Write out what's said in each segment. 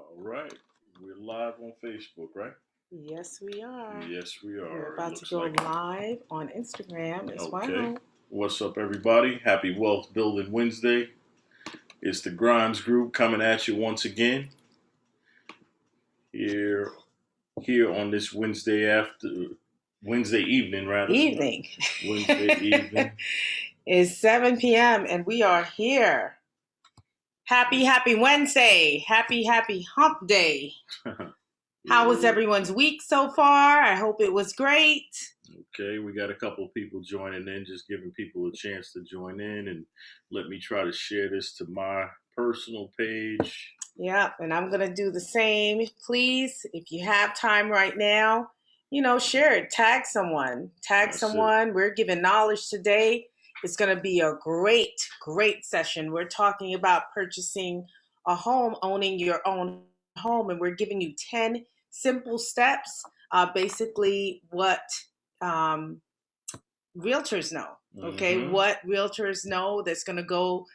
All right. We're live on Facebook, right? Yes, we are. Yes, we We're are. It about to looks go like it. live on Instagram as Okay. well. What's up, everybody? Happy Wealth Building Wednesday. It's the Grimes Group coming at you once again here here on this Wednesday evening, rather. Evening. Wednesday evening. It's 7 p.m. and we are here. Happy Wednesday. Happy hump day. How was everyone's week so far? I hope it was great. Okay, we got a couple of people joining in, just giving people a chance to join in, and let me try to share this to my personal page. Yeah, and I'm going to do the same. Please, if you have time right now, share it. Tag someone. That's it. We're giving knowledge today. It's going to be a great session. We're talking about purchasing a home, owning your own home, and we're giving you 10 simple steps, basically what um, realtors know. Okay, what realtors know that's going to go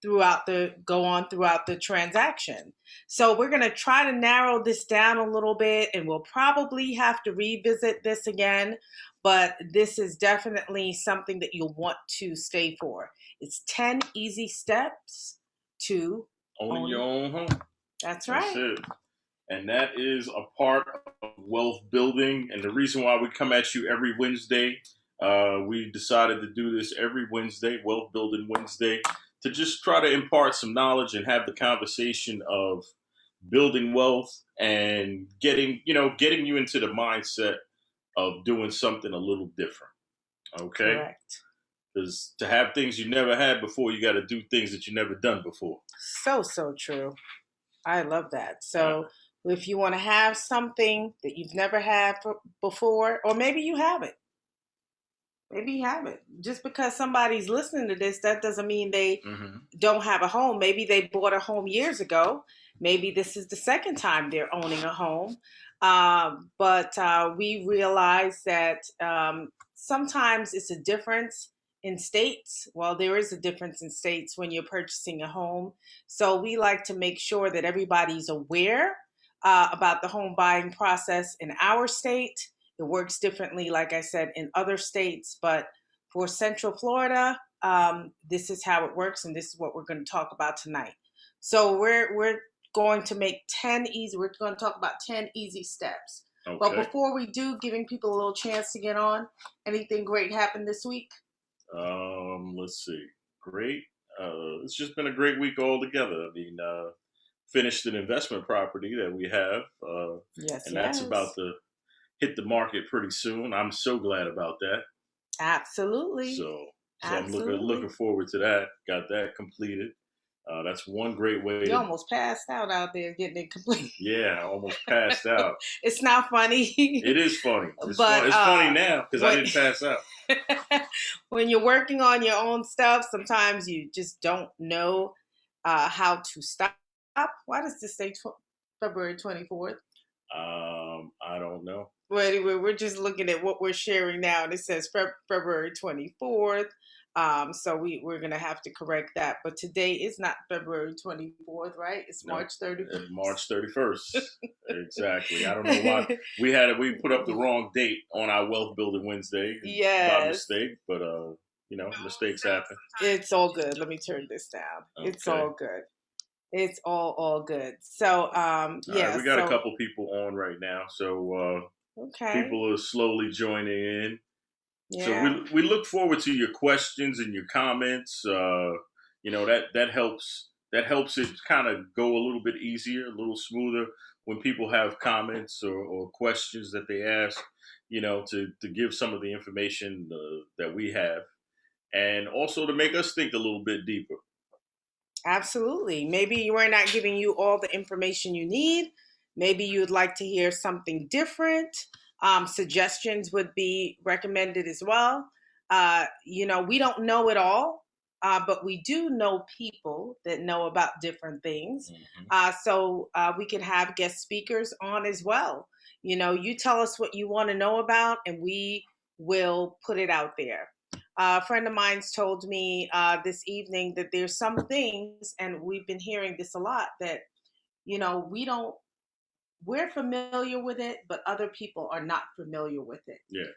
throughout the transaction. So we're going to try to narrow this down a little bit, and we'll probably have to revisit this again, but this is definitely something that you'll want to stay for. It's 10 easy steps to Owning your own home. That's That's right. it. And that is a part of wealth building. And the reason why we come at you every Wednesday, we decided to do this every Wednesday, Wealth Building Wednesday, to just try to impart some knowledge and have the conversation of building wealth and getting you into the mindset of doing something a little different. Okay? Correct. Because to have things you never had before, you got to do things that you never done before. So true. I love that. So if you want to have something that you've never had before, or maybe you have it. Maybe you have it. Just because somebody's listening to this, that doesn't mean they don't have a home. Maybe they bought a home years ago. Maybe this is the second time they're owning a home. But we realize that sometimes it's a difference in states. Well, there is a difference in states when you're purchasing a home. So we like to make sure that everybody's aware about the home buying process in our state. It works differently, like I said, in other states. But for Central Florida, this is how it works, and this is what we're going to talk about tonight. So we're going to make 10 easy. We're going to talk about 10 easy steps. Okay. But before we do, giving people a little chance to get on, anything great happened this week? Let's see. Great. It's just been a great week altogether. I mean, finished an investment property that we have. That's about to hit the market pretty soon. I'm so glad about that. Absolutely. So I'm looking forward to that. Got that completed. That's one great way. You almost passed out there getting it completed. Yeah, I almost passed out. It's not funny. It is funny. It's funny now because I didn't pass out. When you're working on your own stuff, sometimes you just don't know how to stop. Why does this say February 24th? I don't know. Well, anyway, we're just looking at what we're sharing now, and it says February 24th. So we're going to have to correct that. But today is not February 24th, right? It's March 31st. March 31st. Exactly. I don't know why we put up the wrong date on our Wealth Building Wednesday. By mistake, but mistakes happen. It's all good. Let me turn this down. Okay. It's all good. It's all good. So, right, we got a couple people on right now. So, people are slowly joining in. Yeah. So we look forward to your questions and your comments. That helps it kind of go a little bit easier, a little smoother when people have comments or questions that they ask. To give some of the information that we have, and also to make us think a little bit deeper. Absolutely. Maybe we're not giving you all the information you need. Maybe you'd like to hear something different. Suggestions would be recommended as well. We don't know it all, but we do know people that know about different things. So we can have guest speakers on as well. You tell us what you want to know about, and we will put it out there. A friend of mine's told me this evening that there's some things, and we've been hearing this a lot, that we're familiar with it, but other people are not familiar with it. Yeah,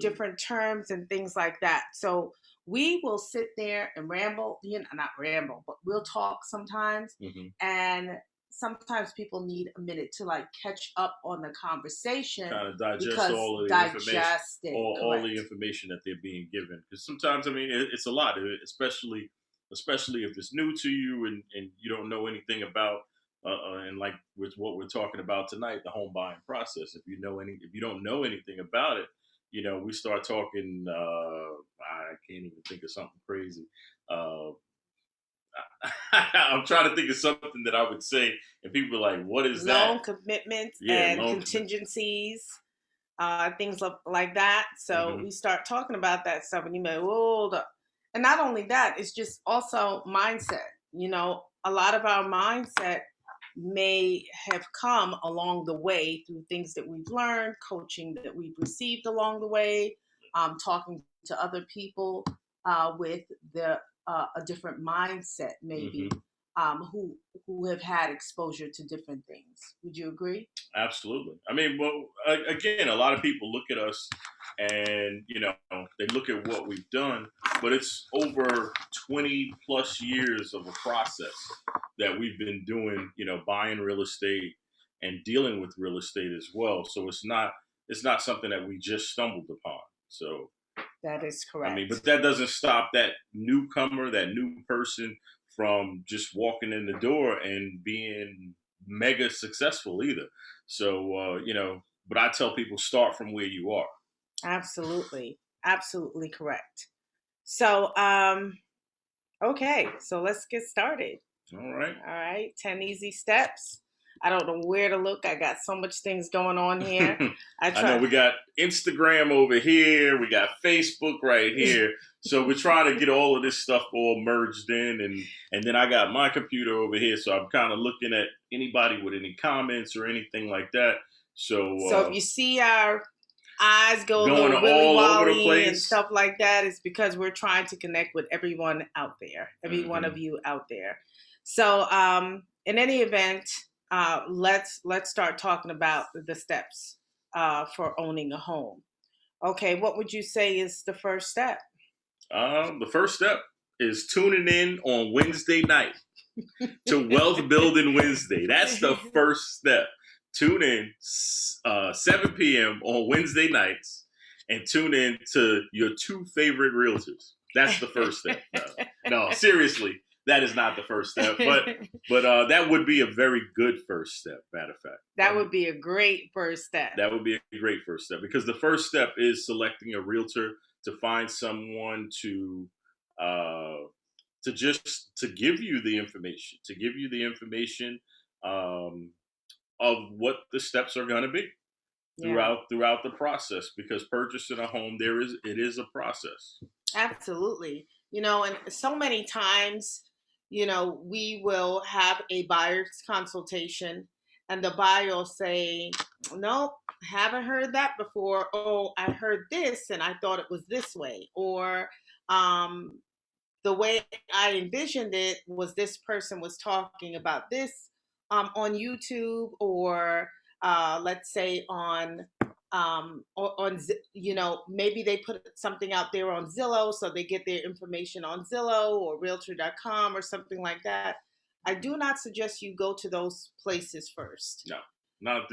different terms and things like that. So we will sit there and ramble, not ramble, but we'll talk sometimes. Mm-hmm. And sometimes people need a minute to like catch up on the conversation, kind of digest all of the information, all the information that they're being given. Because sometimes, I mean, it's a lot, especially if it's new to you and you don't know anything about. And like with what we're talking about tonight, the home buying process. If you don't know anything about it, we start talking. I can't even think of something crazy. I'm trying to think of something that I would say, and people are like, "What is that?" Loan commitments and contingencies, things like that. So we start talking about that stuff, and you may hold up. And not only that, it's just also mindset. A lot of our mindset may have come along the way through things that we've learned, coaching that we've received along the way, talking to other people with a different mindset, maybe, who have had exposure to different things. Would you agree? Absolutely. I mean, well, again, a lot of people look at us and, they look at what we've done, but it's over 20 plus years of a process that we've been doing, buying real estate and dealing with real estate as well. So it's not something that we just stumbled upon. So that is correct. I mean, but that doesn't stop that newcomer, that new person from just walking in the door and being mega successful either. So, but I tell people start from where you are. Absolutely. Absolutely correct. So, okay. So let's get started. All right. 10 easy steps. I don't know where to look. I got so much things going on here. I know we got Instagram over here. We got Facebook right here. So we're trying to get all of this stuff all merged in. And then I got my computer over here. So I'm kind of looking at anybody with any comments or anything like that. So if you see our eyes going all over the place and stuff like that, it's because we're trying to connect with everyone out there, every one of you out there. So in any event, let's start talking about the steps for owning a home. Okay, what would you say is the first step? The first step is tuning in on Wednesday night to Wealth Building Wednesday. That's the first step. Tune in 7 p.m. on Wednesday nights and tune in to your 2 favorite realtors. That's the first step. No, seriously, that is not the first step. But that would be a very good first step, matter of fact. That would be a great first step. That would be a great first step because the first step is selecting a realtor to find someone to give you the information, of what the steps are going to be throughout the process, because purchasing a home, it is a process. Absolutely. And so many times, we will have a buyer's consultation and the buyer will say, nope, haven't heard that before. Oh, I heard this and I thought it was this way. Or the way I envisioned it was this person was talking about this on YouTube, or let's say on maybe they put something out there on Zillow, so they get their information on Zillow or Realtor.com or something like that. I do not suggest you go to those places first. No, not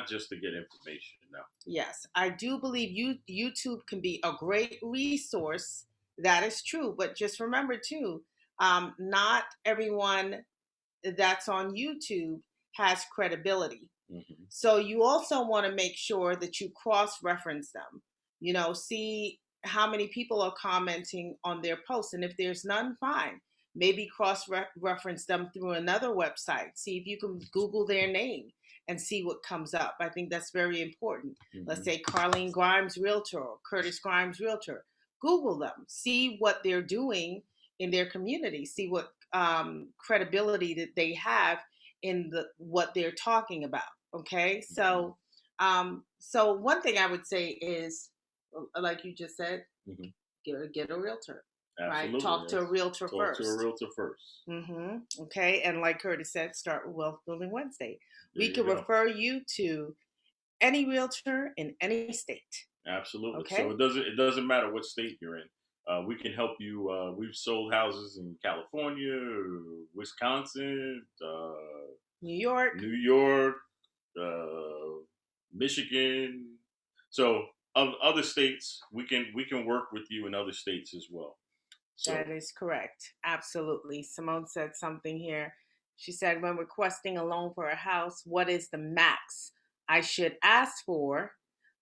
just to get information. No. Yes, I do believe YouTube can be a great resource. That is true, but just remember too, not everyone that's on YouTube has credibility. Mm-hmm. So you also want to make sure that you cross-reference them. See how many people are commenting on their posts, and if there's none, fine. Maybe cross-reference them through another website. See if you can Google their name and see what comes up. I think that's very important. Mm-hmm. Let's say Carlene Grimes Realtor or Curtis Grimes Realtor. Google them. See what they're doing in their community. See what credibility that they have in what they're talking about. Okay, so one thing I would say is, like you just said, get a realtor. Absolutely. Right? Talk to a realtor first. Talk to a realtor first. Okay. And like Curtis said, start with Wealth Building Wednesday. We can refer you to any realtor in any state. Absolutely. Okay. So it doesn't matter what state you're in. We can help you. We've sold houses in California, Wisconsin, New York, Michigan. So other states, we can work with you in other states as well. So. That is correct. Absolutely. Simone said something here. She said, when requesting a loan for a house, what is the max I should ask for?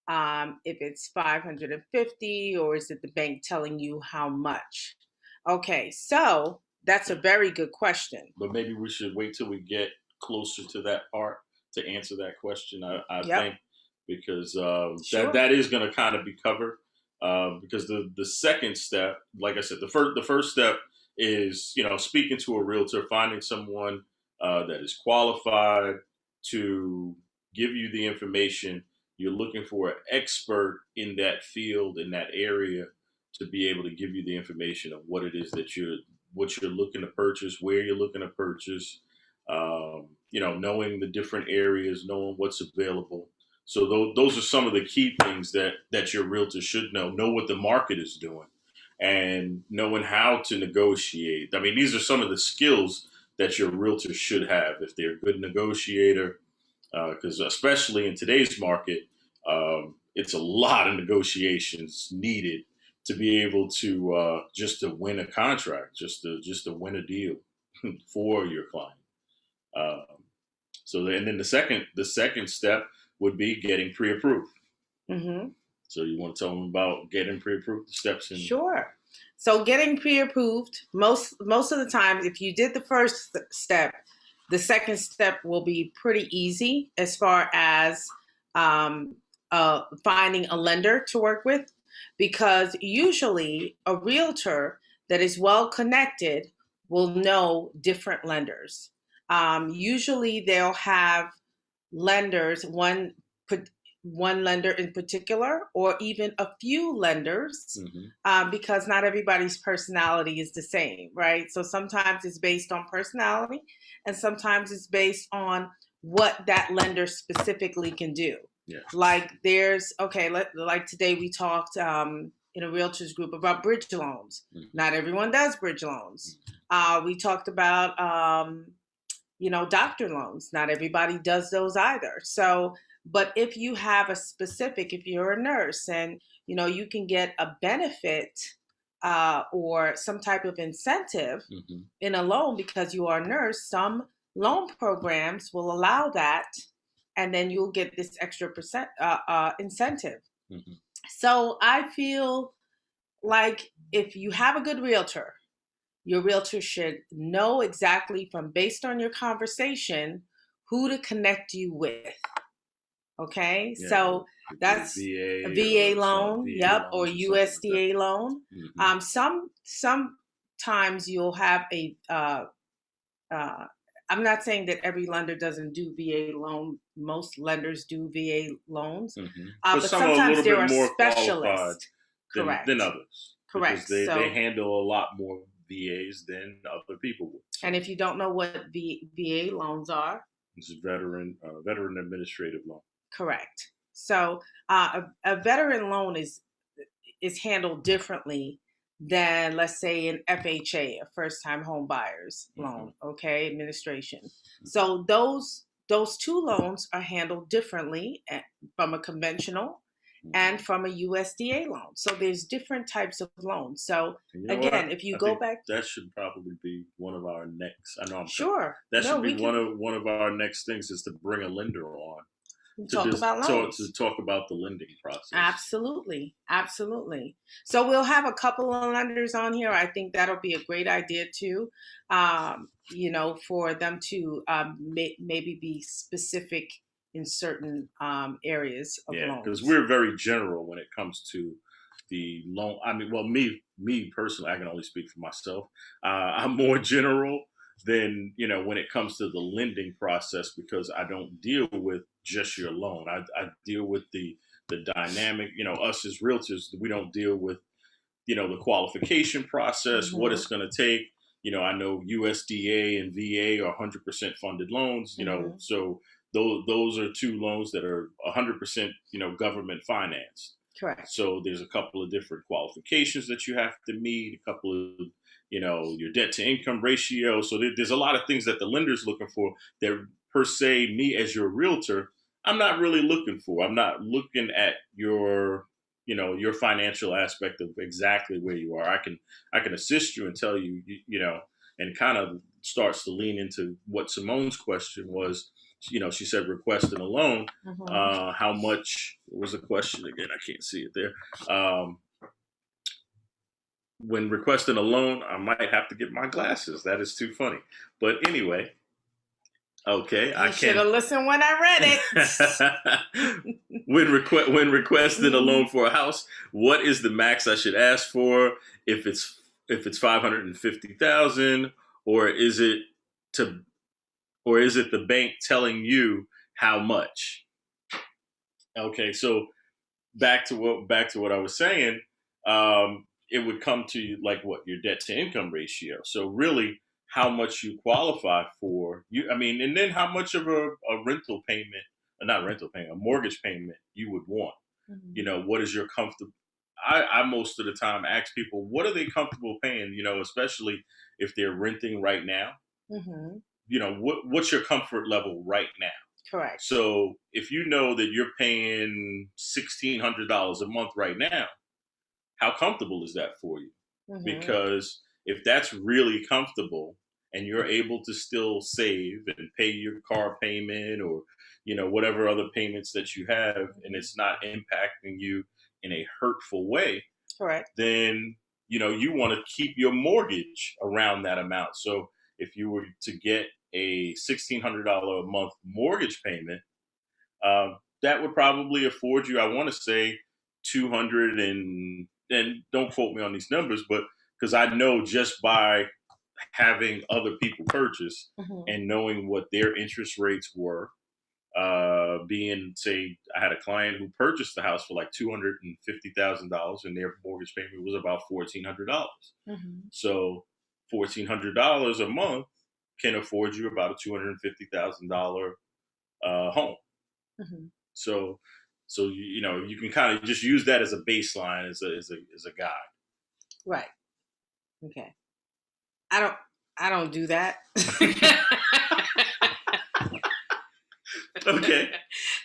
If it's 550, or is it the bank telling you how much? Okay, so that's a very good question. But maybe we should wait till we get closer to that part to answer that question. I think because Sure. that is going to kind of be covered. Because the second step, like I said, the first step is speaking to a realtor, finding someone that is qualified to give you the information. You're looking for an expert in that field, in that area, to be able to give you the information of what it is that what you're looking to purchase, where you're looking to purchase. Knowing the different areas, knowing what's available. So those are some of the key things that your realtor should know. Know what the market is doing, and knowing how to negotiate. I mean, these are some of the skills that your realtor should have if they're a good negotiator. Because especially in today's market, it's a lot of negotiations needed to be able to just to win a contract, just to win a deal for your client. And then the second step would be getting pre-approved. Mm-hmm. So you want to tell them about getting pre-approved, the steps? Sure. So getting pre-approved, most of the time, if you did the first step, the second step will be pretty easy as far as finding a lender to work with, because usually a realtor that is well connected will know different lenders. Usually they'll have lenders, one lender in particular, or even a few lenders, because not everybody's personality is the same, right? So sometimes it's based on personality, and sometimes it's based on what that lender specifically can do. Yeah. Like like today we talked in a realtors group about bridge loans. Mm-hmm. Not everyone does bridge loans. We talked about doctor loans. Not everybody does those either. So, but if you have if you're a nurse and, you can get a benefit or some type of incentive in a loan because you are a nurse, some loan programs will allow that, and then you'll get this extra incentive. Mm-hmm. So I feel like if you have a good realtor, your realtor should know exactly based on your conversation, who to connect you with. Okay, yeah, so that's a VA loan, or USDA loan. Mm-hmm. Sometimes you'll have a. I'm not saying that every lender doesn't do VA loan. Most lenders do VA loans, but sometimes there are specialists, than others. Correct. Because they handle a lot more VAs than other people would. And if you don't know what VA loans are, this is veteran administrative loan. Correct. So a veteran loan is handled differently than, let's say, an FHA, a first-time home buyers loan. Okay, administration. So those two loans are handled differently from a conventional and from a USDA loan. So there's different types of loans. So again, if you go back, that should probably be one of our next. I know I'm sure. That should be one of our next things, is to bring a lender on to talk about the lending process. Absolutely. So we'll have a couple of lenders on here. I think that'll be a great idea too. For them to maybe be specific in certain areas of loans. Yeah, because we're very general when it comes to the loan. I mean, well, me personally, I can only speak for myself. I'm more general than, when it comes to the lending process, because I don't deal with just your loan. I deal with the dynamic, us as realtors, we don't deal with the qualification process, what it's going to take. I know USDA and VA are 100% funded loans, so those are two loans that are 100%, government financed. Correct. So there's a couple of different qualifications that you have to meet, a couple of, your debt to income ratio. So there's a lot of things that the lender's looking for that per se, me as your realtor, I'm not really looking for. I'm not looking at your financial aspect of exactly where you are. I can assist you and tell you, and kind of starts to lean into what Simone's question was. She said requesting a loan. How much was the question again? I can't see it there. When requesting a loan, I might have to get my glasses. That is too funny. But anyway, okay, I should have listened when I read it. when requesting a loan for a house, what is the max I should ask for? If it's $550,000, or is it the bank telling you how much? Okay, so back to what I was saying. It would come to like what your debt to income ratio. So really, how much you qualify for. And then how much of a rental payment, not rental payment, a mortgage payment you would want. What is your comfortable? I most of the time ask people, what are they comfortable paying? Especially if they're renting right now. What's your comfort level right now? Correct. So if you know that you're paying $1,600 a month right now, how comfortable is that for you? Because if that's really comfortable and you're able to still save and pay your car payment or, whatever other payments that you have, and it's not impacting you in a hurtful way, correct, then, you want to keep your mortgage around that amount. So if you were to get a $1,600 a month mortgage payment, that would probably afford you, I want to say, 200 and don't quote me on these numbers, but because I know just by having other people purchase and knowing what their interest rates were, say I had a client who purchased the house for like $250,000 and their mortgage payment was about $1,400. So $1,400 a month can afford you about a $250,000 home. So you can kind of just use that as a baseline, as a guide. Right. Okay. I don't do that. Okay.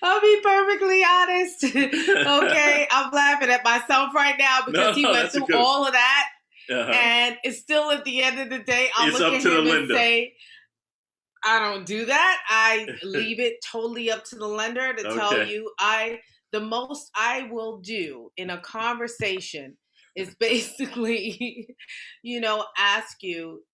I'll be perfectly honest. Okay. I'm laughing at myself right now because he went through all of that. And it's still at the end of the day, I'll look at him and say, I don't do that. I leave it totally up to the lender to tell you. The most I will do in a conversation is basically, ask you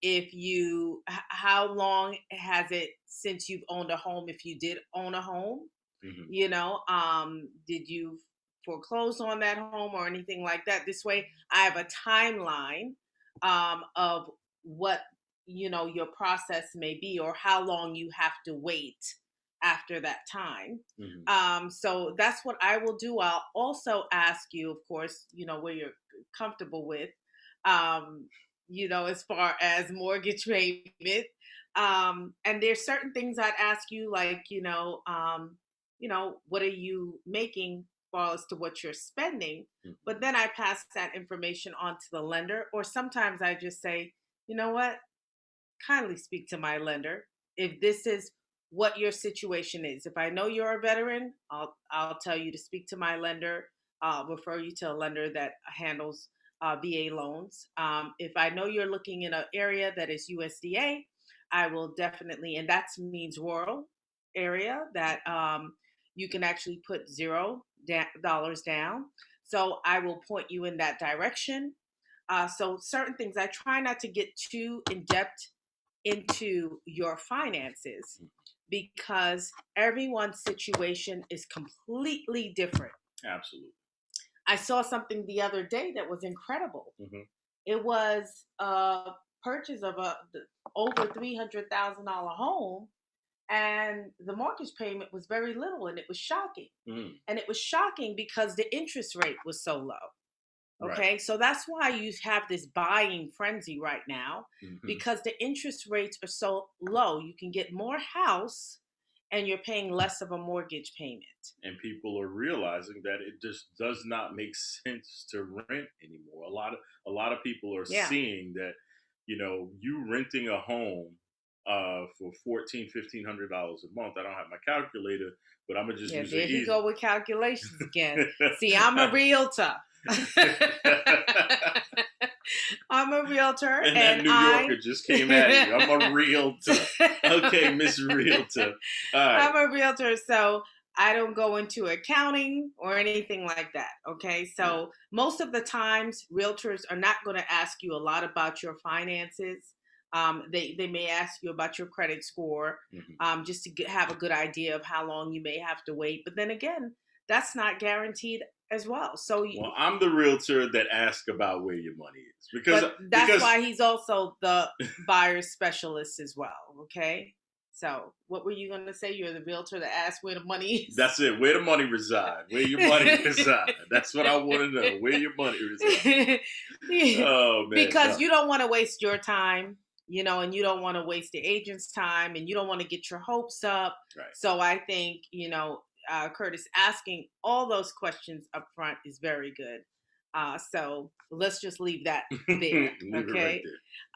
how long has it since you've owned a home, if you did own a home, did you foreclose on that home or anything like that? This way I have a timeline of what, your process may be or how long you have to wait after that time. So that's what I will do. I'll also ask you, of course, where you're comfortable with, as far as mortgage payment. And there's certain things I'd ask you, like, what are you making as to what you're spending? But then I pass that information on to the lender, or sometimes I just say, you know what? Kindly speak to my lender if this is what your situation is. If I know you're a veteran, I'll tell you to speak to my lender. I'll refer you to a lender that handles VA loans. If I know you're looking in an area that is USDA, I will definitely, and that means rural area that you can actually put $0 down. So I will point you in that direction. So certain things, I try not to get too in depth into your finances because everyone's situation is completely different. Absolutely. I saw something the other day that was incredible. It was a purchase of a over $300,000 home, and the mortgage payment was very little, and it was shocking. And it was shocking because the interest rate was so low. Okay, right. so that's why you have this buying frenzy right now, because the interest rates are so low. You can get more house and you're paying less of a mortgage payment. And people are realizing that it just does not make sense to rent anymore. A lot of people are Yeah. seeing that, you renting a home for $1,400-$1,500 a month. I don't have my calculator, but I'm gonna just Yeah, use there an he easy. go with calculations again. See, I'm a realtor. I'm a realtor, And that and New Yorker just came at you. I'm a realtor. Okay, Miss Realtor. All right. I'm a realtor, so I don't go into accounting or anything like that. Okay, so most of the times, realtors are not going to ask you a lot about your finances. They may ask you about your credit score, just to have a good idea of how long you may have to wait. But then again, that's not guaranteed as well. So, Well, I'm the realtor that asks about where your money is but that's because why he's also the buyer specialist as well. Okay. So, what were you going to say? You're the realtor that asks where the money is. That's it. Where the money reside? Where your money reside? That's what I want to know. Where your money reside? Oh man! Because you don't want to waste your time, and you don't want to waste the agent's time, and you don't want to get your hopes up. Right. So I think Curtis asking all those questions up front is very good. So let's just leave that there. Leave Okay. it right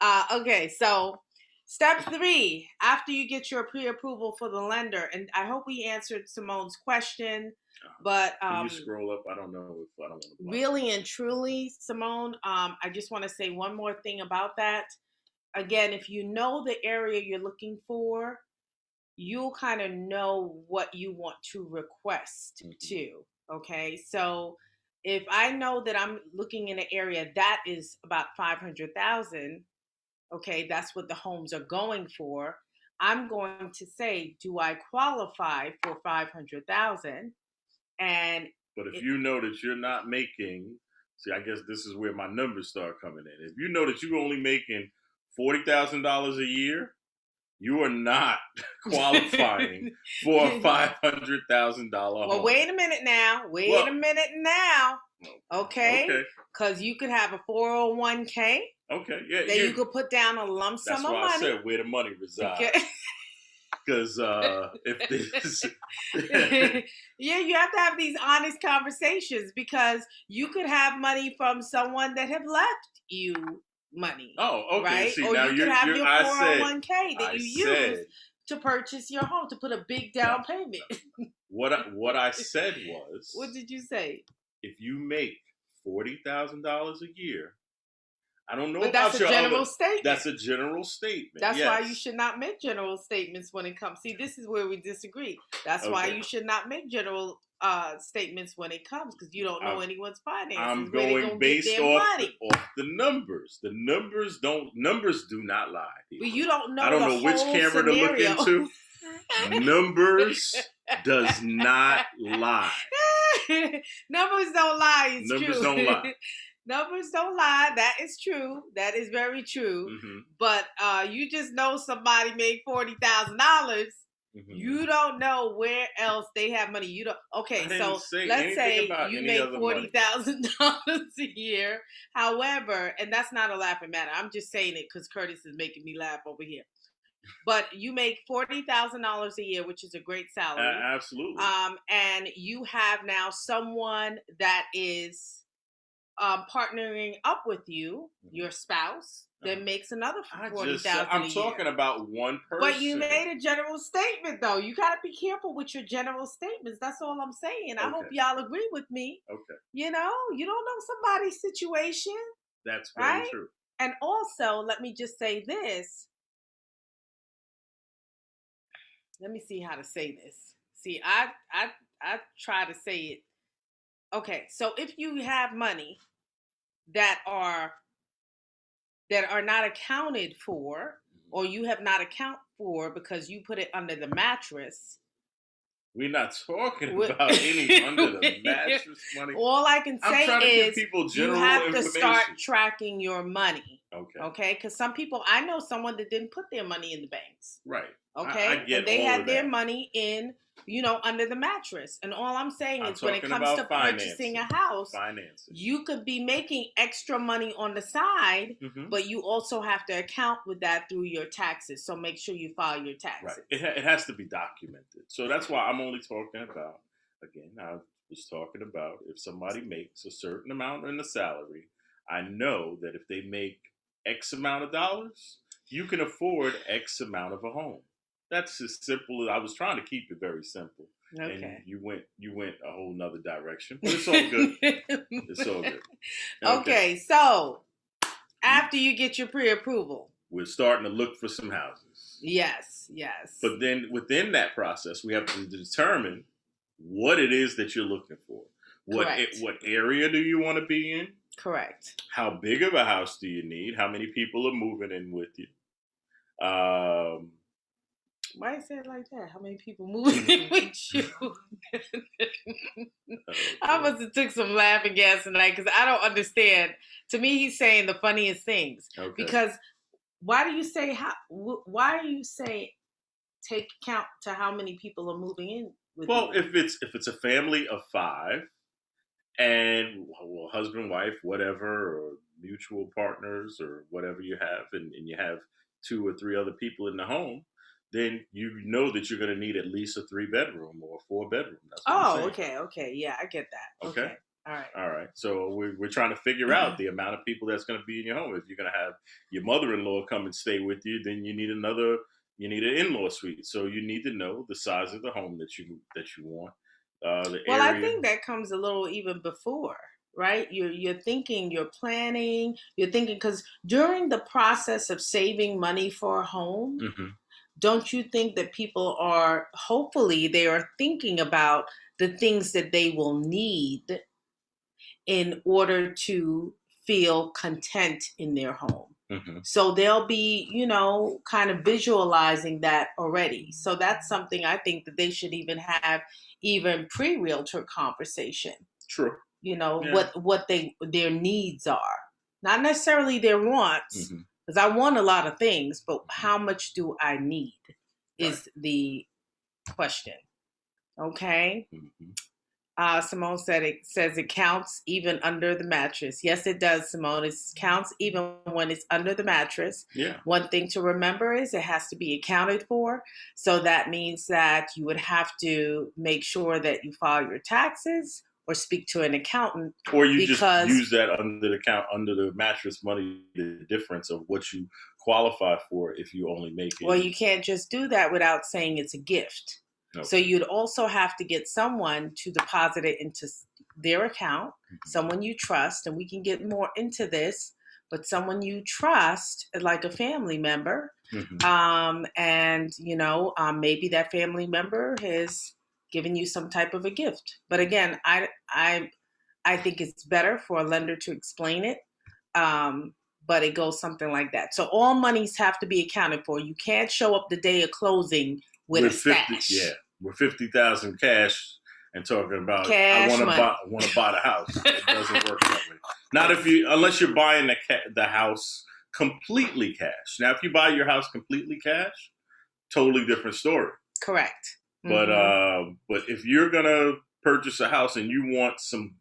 there. Okay. So step 3, after you get your pre-approval for the lender, and I hope we answered Simone's question. But can you scroll up? I don't know if I don't want to. Really and truly, Simone, I just want to say one more thing about that. Again, if you know the area you're looking for, you'll kind of know what you want to request to. Okay, so if I know that I'm looking in an area that is about 500,000, okay, that's what the homes are going for. I'm going to say, do I qualify for 500,000? But if you know that you're not making, see, I guess this is where my numbers start coming in. If you know that you're only making $40,000 a year, you are not qualifying for a $500,000 home. Well, wait a minute now. Okay. Because you could have a 401k. Okay. Yeah. That you could put down a lump sum of money. That's why I said where the money resides. Okay. Because if this, yeah, you have to have these honest conversations, because you could have money from someone that have left you money. Oh, okay. Right? See, or now you could have your 401k that you use to purchase your home, to put a big down payment. What I said was, what did you say? If you make $40,000 a year, I don't know but about that's a general statement. That's a general statement. That's why you should not make general statements when it comes. See, this is where we disagree. That's why you should not make general statements when it comes, because you don't know anyone's finances. I'm going based off the numbers. The numbers do not lie. But you don't know. I don't know which camera to look into. Numbers does not lie. Numbers don't lie. It's numbers true. Don't lie. Numbers don't lie. That is true. That is very true. But you just know somebody made $40,000. You don't know where else they have money. You don't. Okay, so let's say you make $40,000 a year. However, and that's not a laughing matter. I'm just saying it because Curtis is making me laugh over here. But you make $40,000 a year, which is a great salary. Absolutely. And you have now someone that is partnering up with you, your spouse, that makes another $40,000. I'm talking about one person. But you made a general statement, though. You got to be careful with your general statements. That's all I'm saying. I hope y'all agree with me. Okay. You don't know somebody's situation. That's very true. And also, let me just say this. Let me see how to say this. See, I try to say it. Okay, so if you have money that are not accounted for, or you have not accounted for because you put it under the mattress. We're not talking about any under the mattress money. All I can say is you have to start tracking your money. Okay, because some people, I know someone that didn't put their money in the banks. Right. Okay, I get and they all had of their that. money in, under the mattress. And all I'm saying I'm is, when it talking comes to about purchasing a house, financing. you could be making extra money on the side, but you also have to account with that through your taxes. So make sure you file your taxes. Right. It has to be documented. So that's why I'm only talking about, again, I was talking about if somebody makes a certain amount in the salary, I know that if they make X amount of dollars, you can afford X amount of a home. That's as simple as I was trying to keep it very simple. Okay. And you went a whole nother direction. But it's all good. It's all good. Okay, so after you get your pre-approval, we're starting to look for some houses. Yes. But then within that process, we have to determine what it is that you're looking for. What area do you want to be in? Correct. How big of a house do you need? How many people are moving in with you? Why is it like that? How many people moving in with you? I must have took some laughing gas tonight, because I don't understand. To me, he's saying the funniest things. Because why do you say take account to how many people are moving in with you? If it's a family of 5 and husband, wife, whatever, or mutual partners or whatever you have, and you have 2 or 3 other people in the home, then you know that you're going to need at least a 3-bedroom or a 4-bedroom. That's what I'm saying. Okay. Yeah, I get that. Okay. All right. So we're trying to figure out the amount of people that's going to be in your home. If you're going to have your mother-in-law come and stay with you, then you need an in-law suite. So you need to know the size of the home that you want. The area. I think that comes a little even before, right? You're thinking, you're planning, you're thinking, because during the process of saving money for a home, don't you think that people hopefully they are thinking about the things that they will need in order to feel content in their home? So they'll be, kind of visualizing that already. So that's something I think that they should even have pre-realtor conversation. True. What their needs are. Not necessarily their wants, because I want a lot of things, but how much do I need is the question. Okay. Simone says it counts even under the mattress. Yes, it does, Simone. It counts even when it's under the mattress. Yeah. One thing to remember is it has to be accounted for. So that means that you would have to make sure that you file your taxes or speak to an accountant. Or you just use that under the mattress money, the difference of what you qualify for if you only make it. Well, you can't just do that without saying it's a gift. Okay. So you'd also have to get someone to deposit it into their account, someone you trust, and we can get more into this, but someone you trust, like a family member, and maybe that family member has given you some type of a gift. But again, I think it's better for a lender to explain it. But it goes something like that. So all monies have to be accounted for. You can't show up the day of closing with a stash. With 50,000 cash and talking about cash I want to buy the house. It doesn't work that way. Not unless you're buying the house completely cash. Now, if you buy your house completely cash, totally different story. Correct. But if you're gonna purchase a house and you want some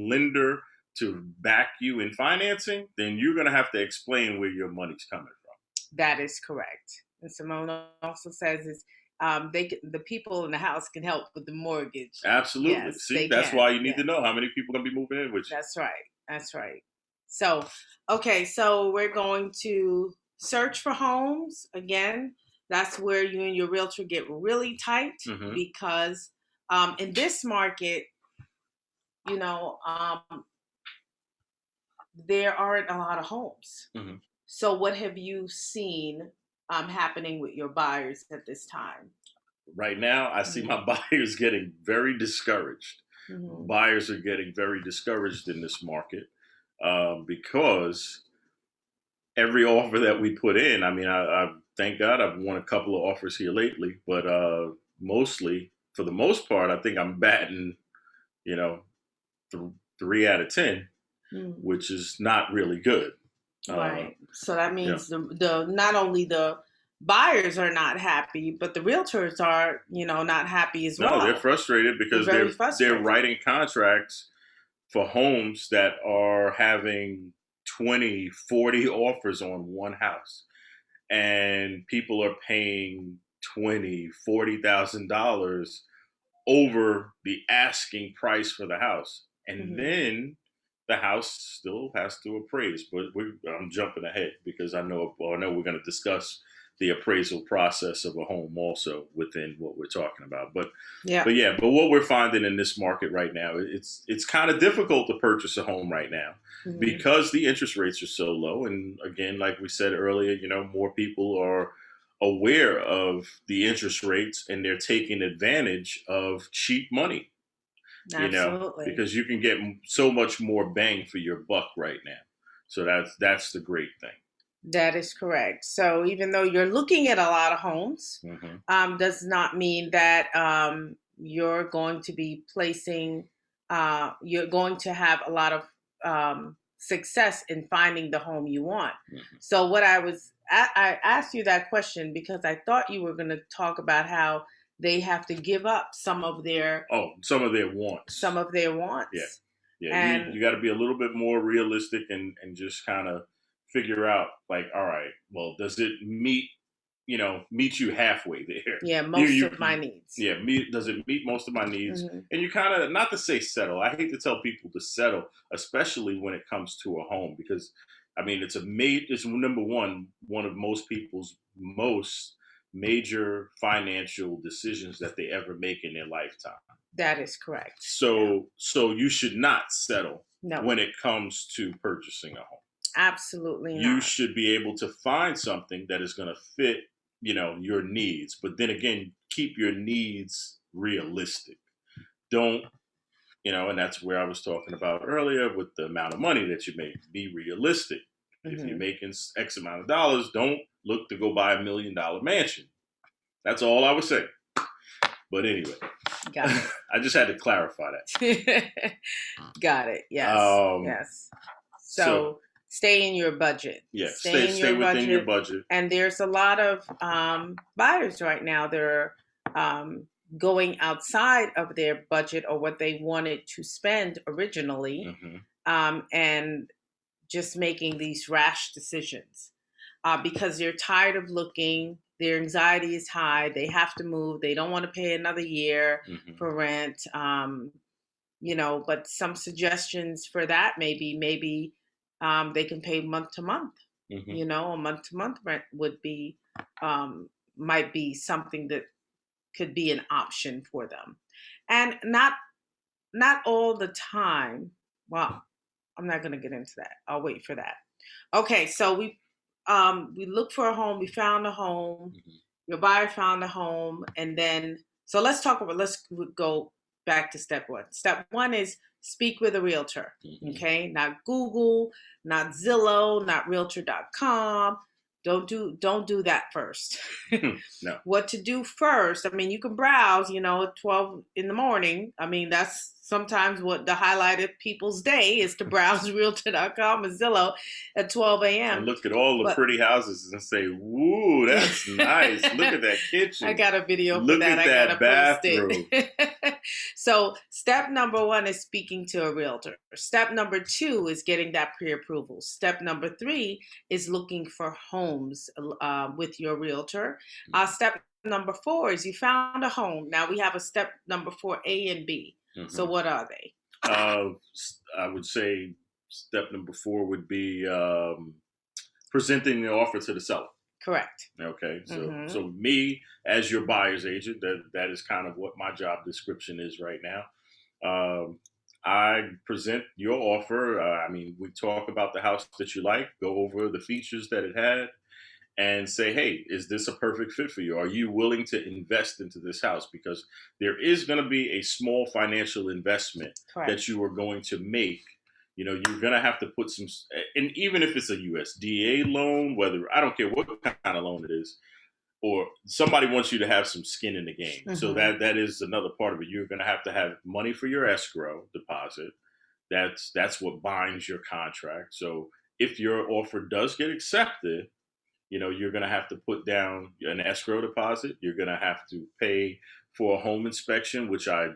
lender to back you in financing, then you're going to have to explain where your money's coming from. That is correct. And Simone also says the people in the house can help with the mortgage. Absolutely. Yes, see, that's why you need to know how many people are going to be moving in with you. That's right. So, okay, so we're going to search for homes. Again, that's where you and your realtor get really tight, because in this market, there aren't a lot of homes. So what have you seen happening with your buyers at this time? Right now, I see my buyers getting very discouraged. Buyers are getting very discouraged in this market because every offer that we put in, I mean, I thank God I've won a couple of offers here lately, but mostly, for the most part, I think I'm batting, 3 out of 10, which is not really good. Right. So that means the not only the buyers are not happy, but the realtors are, not happy as well. No, they're frustrated because they're writing contracts for homes that are having 20, 40 offers on one house, and people are paying $20,000, $40,000 over the asking price for the house, and then the house still has to appraise. But I'm jumping ahead because I know we're going to discuss the appraisal process of a home also within what we're talking about. But what we're finding in this market right now, it's kind of difficult to purchase a home right now because the interest rates are so low. And again, like we said earlier, more people are aware of the interest rates and they're taking advantage of cheap money. Absolutely. Because you can get so much more bang for your buck right now. So that's the great thing. That is correct. So even though you're looking at a lot of homes, does not mean that you're going to be placing, you're going to have a lot of success in finding the home you want. So what I asked you that question because I thought you were going to talk about how they have to give up some of their wants. Some of their wants. Yeah. And you got to be a little bit more realistic and just kind of figure out, like, all right, well, does it meet you halfway there? Yeah, most of my needs. Yeah, does it meet most of my needs? And you kind of, not to say settle. I hate to tell people to settle, especially when it comes to a home, because I mean it's number one of most people's most major financial decisions that they ever make in their lifetime. That is correct. So you should not settle when it comes to purchasing a home. Absolutely not. You should be able to find something that is going to fit, your needs. But then again, keep your needs realistic. Don't, and that's where I was talking about earlier with the amount of money that you make. Be realistic. If you're making X amount of dollars, don't look to go buy $1 million mansion. That's all I would say. But anyway, got it. I just had to clarify that. Got it. Yes. Yes. So stay in your budget. Yeah, stay within your budget. And there's a lot of buyers right now that are going outside of their budget or what they wanted to spend originally, and just making these rash decisions because they're tired of looking. Their anxiety is high. They have to move. They don't want to pay another year for rent. But some suggestions for that maybe they can pay month to month. A month to month rent would be might be something that could be an option for them, and not all the time. Well, I'm not going to get into that. I'll wait for that. Okay, so we looked for a home. We found a home. Your buyer found a home, and then let's go back to step one. Step one is speak with a realtor. Okay, not Google, not Zillow, not Realtor.com. Don't do that first. No. What to do first? I mean, you can browse, at 12 in the morning. I mean, that's sometimes what the highlight of people's day is, to browse Realtor.com and Zillow at 12 a.m. And look at all the pretty houses and say, "Woo, that's nice! Look at that kitchen." I got a video for look that. At that bathroom. So step number one is speaking to a realtor. Step number two is getting that pre-approval. Step number three is looking for homes with your realtor. Step number four is you found a home. Now we have a step number 4, A and B. So what are they? I would say step number 4 would be presenting the offer to the seller. Correct. Okay. So me as your buyer's agent, that is kind of what my job description is right now. I present your offer. We talk about the house that you like, go over the features that it had, and say, hey, is this a perfect fit for you? Are you willing to invest into this house? Because there is going to be a small financial investment that you are going to make. You're going to have to put some, and even if it's a USDA loan, I don't care what kind of loan it is, or somebody wants you to have some skin in the game. So that is another part of it. You're going to have money for your escrow deposit. That's what binds your contract. So if your offer does get accepted, you're going to have to put down an escrow deposit. You're going to have to pay for a home inspection, which I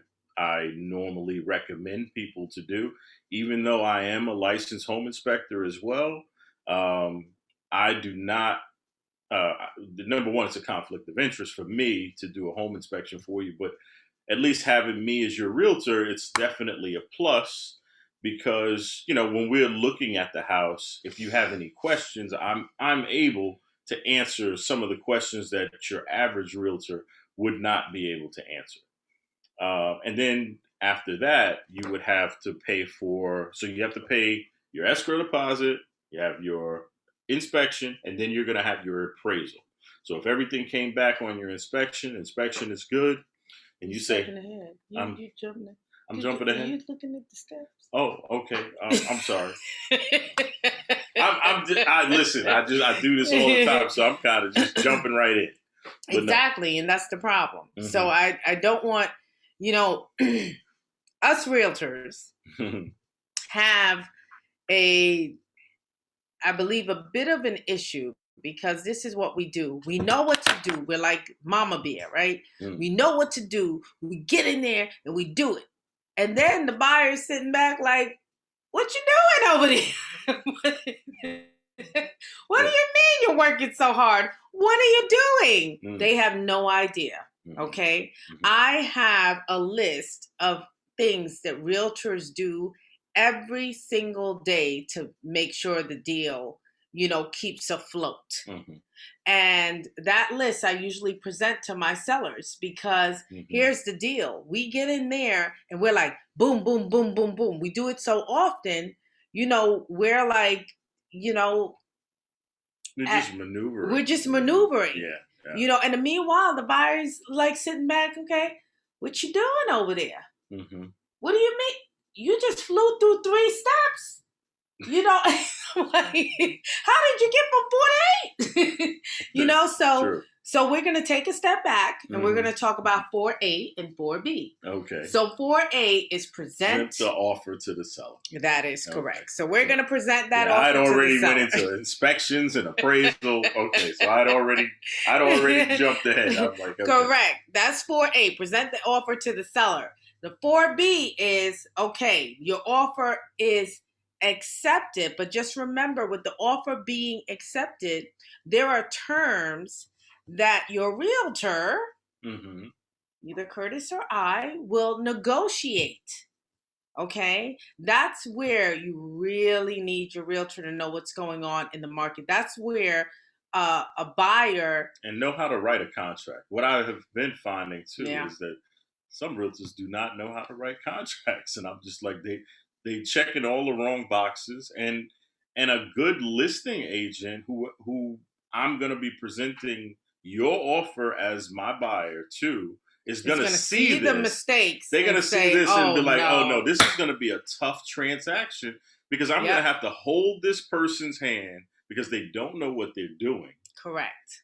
normally recommend people to do, even though I am a licensed home inspector as well. I do not. The number one, it's a conflict of interest for me to do a home inspection for you, but at least having me as your realtor, it's definitely a plus because when we're looking at the house, if you have any questions, I'm able to answer some of the questions that your average realtor would not be able to answer. And then after that, you would have to pay so you have to pay your escrow deposit, you have your inspection, and then you're going to have your appraisal. So if everything came back on your inspection is good, and you say, ahead. You jumping. I'm jumping ahead. You looking at the steps? Oh, okay. I'm sorry. Listen. I do this all the time, so I'm kind of just jumping right in. But exactly, and that's the problem. Mm-hmm. So I don't want us realtors have I believe a bit of an issue because this is what we do. We know what to do. We're like Mama Bear, right? Mm. We know what to do. We get in there and we do it. And then the buyer's sitting back like, what you doing over there? What do you mean you're working so hard? What are you doing? Mm. They have no idea, okay? Mm-hmm. I have a list of things that realtors do every single day to make sure the deal, keeps afloat. Mm-hmm. And that list I usually present to my sellers because here's the deal. We get in there and we're like, boom, boom, boom, boom, boom. We do it so often, we're like, we're just maneuvering. Yeah. And meanwhile, the buyer's like sitting back, okay, what you doing over there? Mm-hmm. What do you mean? You just flew through 3 steps. Like, how did you get from 4 to 8? So we're going to take a step back and we're going to talk about 4A and 4B. Okay. So 4A is present the offer to the seller. That is correct. So we're going to present that offer to the seller. I'd already went into inspections and appraisal. Okay, so I'd already jumped ahead. I'm like, okay. Correct. That's 4A. Present the offer to the seller. The 4B is, okay, your offer is accepted, but just remember with the offer being accepted, there are terms that your realtor, either Curtis or I, will negotiate. Okay? That's where you really need your realtor to know what's going on in the market. That's where a buyer... And know how to write a contract. What I have been finding, too, is that some realtors do not know how to write contracts. And I'm just like, they checking all the wrong boxes. And a good listing agent who I'm going to be presenting your offer as my buyer to is going to see the mistakes. They're going to see this and be like, oh no, this is going to be a tough transaction because I'm going to have to hold this person's hand because they don't know what they're doing. Correct.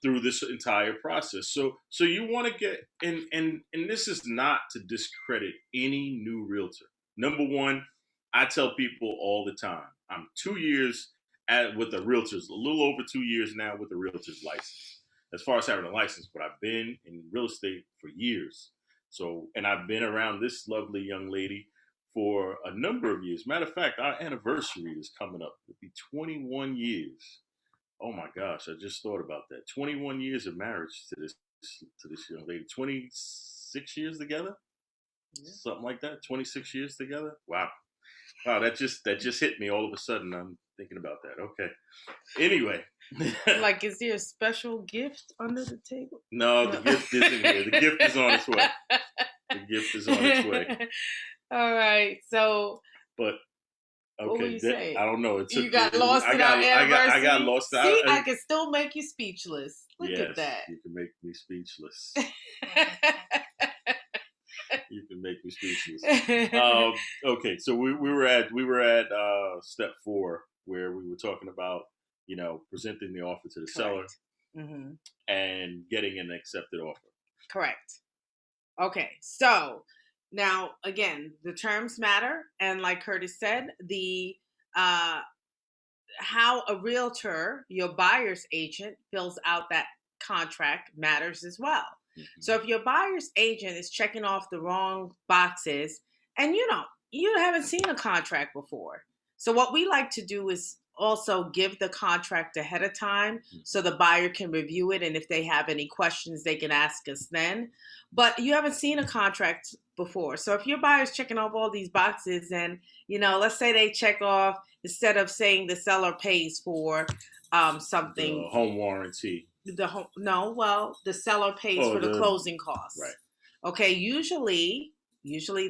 Through this entire process. So you want to get, and this is not to discredit any new realtor. Number one, I tell people all the time, I'm 2 years with the realtors, a little over 2 years now with the realtor's license. As far as having a license, but I've been in real estate for years. So, and I've been around this lovely young lady for a number of years. Matter of fact, our anniversary is coming up. It'll be 21 years. Oh my gosh, I just thought about that. 21 years of marriage to this young lady. 26 years together? Yeah. Something like that. 26 years together? Wow, that just hit me all of a sudden. I'm thinking about that. Okay. Anyway. Like, is there a special gift under the table? No, the gift isn't here. The gift is on its way. The gift is on its way. All right. So. But. Okay, what were you saying? I don't know. You got lost in our anniversary? I got lost. See, I can still make you speechless. Look at that. You can make me speechless. You can make me speechless. Okay, so we were at step 4 where we were talking about presenting the offer to the seller and getting an accepted offer. Correct. Okay, so now again, the terms matter, and like Curtis said, the how a realtor, your buyer's agent, fills out that contract matters as well. Mm-hmm. So if your buyer's agent is checking off the wrong boxes, and you haven't seen a contract before. So what we like to do is also give the contract ahead of time so the buyer can review it, and if they have any questions they can ask us then. But you haven't seen a contract before. So if your buyer's checking off all these boxes, and let's say they check off, instead of saying the seller pays for something, the home warranty, the seller pays for the closing costs. Right. Okay, usually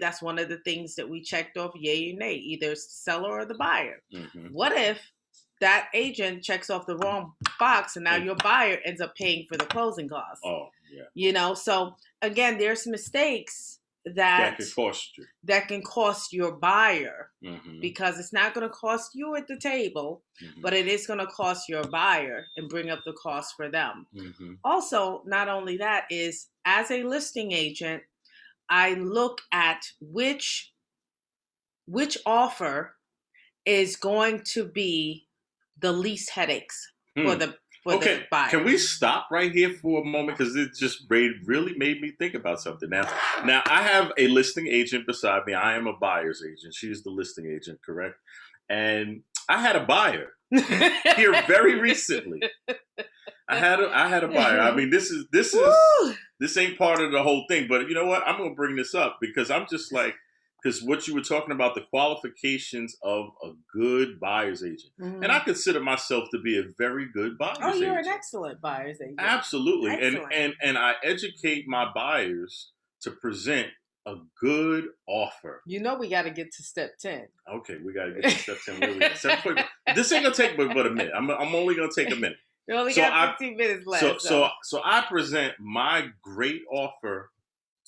that's one of the things that we checked off, yay or nay, either it's the seller or the buyer. Mm-hmm. What if that agent checks off the wrong box and now your buyer ends up paying for the closing costs? Oh, yeah. So again, there's mistakes that can cost your buyer, mm-hmm. because it's not going to cost you at the table, mm-hmm. but it is going to cost your buyer and bring up the cost for them. Mm-hmm. Also, not only that, is as a listing agent, I look at which offer is going to be the least headaches for the buyer. Can we stop right here for a moment? Because it just really made me think about something. Now I have a listing agent beside me. I am a buyer's agent. She's the listing agent, correct? And I had a buyer here very recently. I had a buyer. I mean, this ain't part of the whole thing, but you know what? I'm going to bring this up because I'm just like, because what you were talking about, the qualifications of a good buyer's agent. Mm-hmm. And I consider myself to be a very good buyer's agent. Oh, you're an excellent buyer's agent. Absolutely. Excellent. And I educate my buyers to present a good offer. We got to get to step 10. Okay, we got to get to step 10. Where we at? This ain't going to take but a minute. I'm only going to take a minute. You only got 15 minutes left. So I present my great offer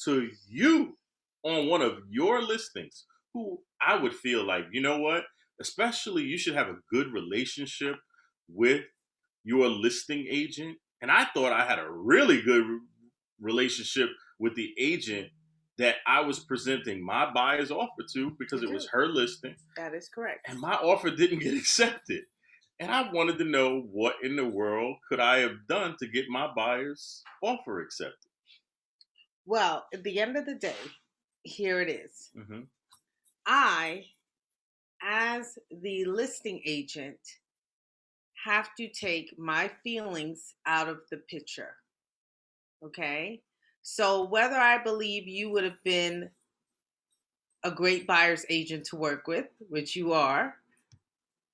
to you on one of your listings, who I would feel like, you know what? Especially you should have a good relationship with your listing agent. And I thought I had a really good relationship with the agent that I was presenting my buyer's offer to, because it was her listing. That is correct. And my offer didn't get accepted. And I wanted to know what in the world could I have done to get my buyer's offer accepted. Well, at the end of the day, here it is. Mm-hmm. I, as the listing agent, have to take my feelings out of the picture. Okay? So whether I believe you would have been a great buyer's agent to work with, which you are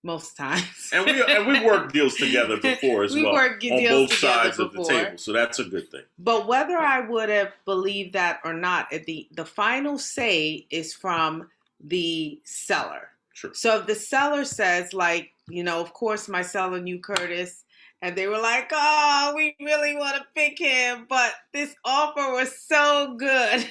most times. And we worked deals together before as well. On both sides of the table. So that's a good thing. But whether I would have believed that or not, the final say is from the seller. Sure. So if the seller says, like, of course my seller knew Curtis, and they were like, oh, we really want to pick him, but this offer was so good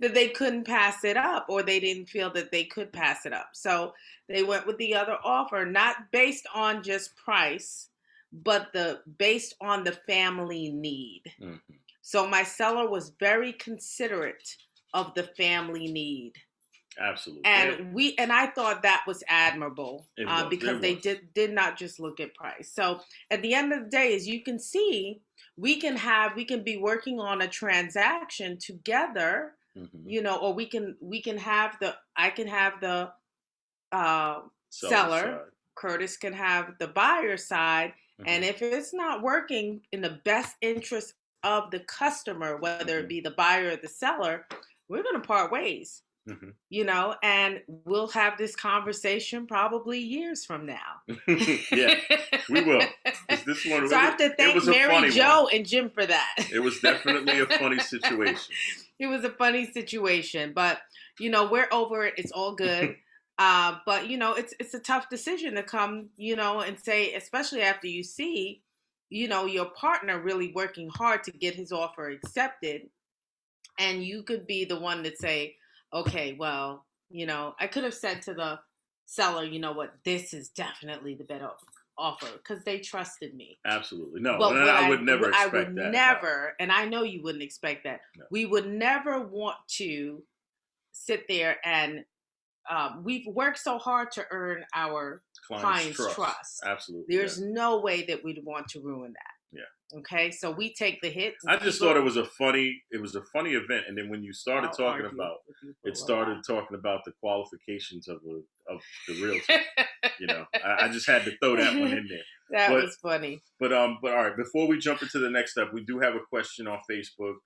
that they couldn't pass it up, or they didn't feel that they could pass it up. So they went with the other offer, not based on just price, but based on the family need. Mm-hmm. So my seller was very considerate of the family need. Absolutely. And I thought that was admirable, because they did not just look at price. So at the end of the day, as you can see, we can be working on a transaction together, mm-hmm. Or I can have the seller side. Curtis can have the buyer side. Mm-hmm. And if it's not working in the best interest of the customer, whether mm-hmm. it be the buyer or the seller, we're going to part ways. Mm-hmm. And we'll have this conversation probably years from now. Yeah, we will. This one, so I have to thank Mary Jo and Jim for that. It was definitely a funny situation. It was a funny situation, but we're over it. It's all good. But it's a tough decision to come, and say, especially after you see, your partner really working hard to get his offer accepted, and you could be the one that say, okay, well, I could have said to the seller, you know what, this is definitely the better offer, because they trusted me. Absolutely. No, but I would never expect that. I would never, and I know you wouldn't expect that. No. We would never want to sit there and we've worked so hard to earn our client's trust. Absolutely. There's no way that we'd want to ruin that. Yeah. Okay, so we take the hit. I just thought it was a funny event, and then when you started talking about the qualifications of the realtor, I just had to throw that one in there. That was funny. But all right, before we jump into the next step, we do have a question on Facebook.